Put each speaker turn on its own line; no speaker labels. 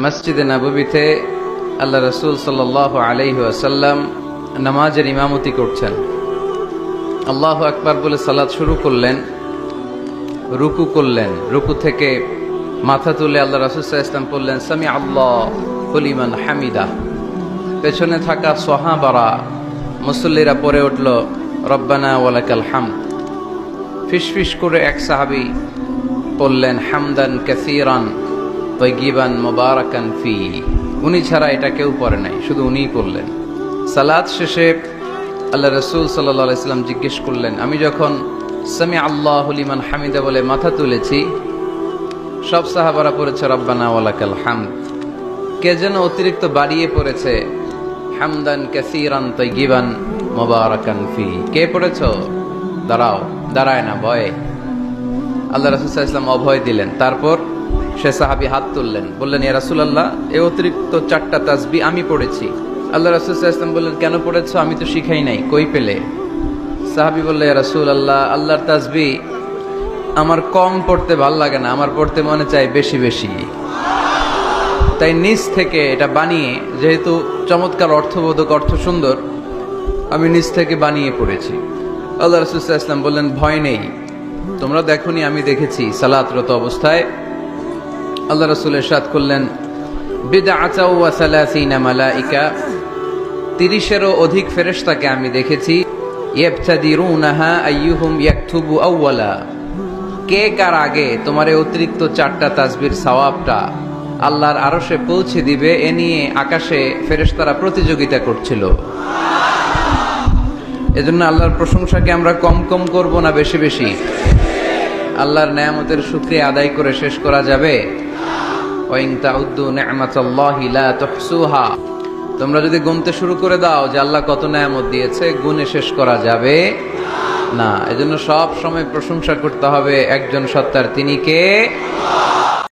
মসজিদে নববীতে আল্লাহ রসুল সাল্লাল্লাহু আলাইহি ওয়াসাল্লাম নামাজের ইমামতি করছেন। আল্লাহু আকবার বলে সালাত শুরু করলেন, রুকু করলেন, রুকু থেকে মাথা তুলে আল্লাহ রাসূল সাল্লাল্লাহু আলাইহি ওয়াসাল্লাম বললেন সামি আল্লাহু লিমান হামিদা। পেছনে থাকা সাহাবারা মুসল্লিরা পড়ে উঠল রব্বানা ওয়ালাকাল হামদ। ফিসফিস করে এক সাহাবী বললেন হামদান কাসীরান তাইয়িবান মুবারাকান ফি। উনি ছাড়া এটা কেউ পড়ে নাই, শুধু উনিই পড়লেন। সালাত শেষে আল্লাহ রাসূল সাল্লাল্লাহু আলাইহি ওয়াসাল্লাম জিজ্ঞেস করলেন, আমি যখন সামি আল্লাহু লিমান হামিদা বলে মাথা তুলেছি, সব সাহাবারা পড়েছে রব্বানা ওয়ালাকাল হামদ, কে যেন অতিরিক্ত বাড়িয়ে পড়েছে হামদান কাসীরান তাইয়িবান মুবারাকান ফি। কে পড়েছো? দাঁড়াও। দাঁড়ায় না, ভয়ে। আল্লাহ রাসূল সাল্লাল্লাহু আলাইহি ওয়াসাল্লাম অভয় দিলেন। তারপর সে সাহাবী হাত তুললেন, বললেন ইয়া রাসূলুল্লাহ, এই অতিরিক্ত 4টা তাসবিহ আমি পড়েছি। আল্লাহ রাসূল সাল্লাল্লাহু আলাইহি ওয়াসাল্লাম বললেন, কেন পড়েছো? আমি তো শিখাই নাই, কই পেলে? সাহাবী বললেন, ইয়া রাসূলুল্লাহ, আল্লাহর তাসবিহ আমার কম পড়তে ভাল লাগে না, আমার পড়তে মনে চায় বেশি বেশি। তাই নিজ থেকে এটা বানিয়ে, যেহেতু চমৎকার অর্থবোধক, অর্থ সুন্দর, আমি নিজ থেকে বানিয়ে পড়েছি। আল্লাহ রাসূল সাল্লাল্লাহু আলাইহি ওয়াসাল্লাম বললেন, ভয় নেই, তোমরা দেখোনি, আমি দেখেছি সালাতরত অবস্থায় আল্লাহ রাসূল ইরশাদ করলেন বিদআতা ওয়া সালাসিনা মালাইকা, 30-এরও অধিক ফেরেশতাকে আমি দেখেছি ইয়াবতাদিরুনাহা আইয়ুহুম ইয়াকতুবু আউওয়ালা, কে কার আগে তোমার এই অতিরিক্ত 4টা তাসবিহর সওয়াবটা আল্লাহর আরশে পৌঁছে দিবে, এ নিয়ে আকাশে ফেরেশতারা প্রতিযোগিতা করছিল। এজন্য আল্লাহর প্রশংসাকে আমরা কম কম করব না বেশি বেশি? আল্লাহর নেয়ামতের শুকরিয়া আদায় করে শেষ করা যাবে? ওয়া ইন তাউদ্দু নি'মাতাল্লাহি লা তুহসুহা, তোমরা যদি গুনতে শুরু করে দাও যে আল্লাহ কত নেয়ামত দিয়েছে, গুণে শেষ করা যাবে না। এজন্য সব সময় প্রশংসা করতে হবে একজন সত্তার, তিনি কে?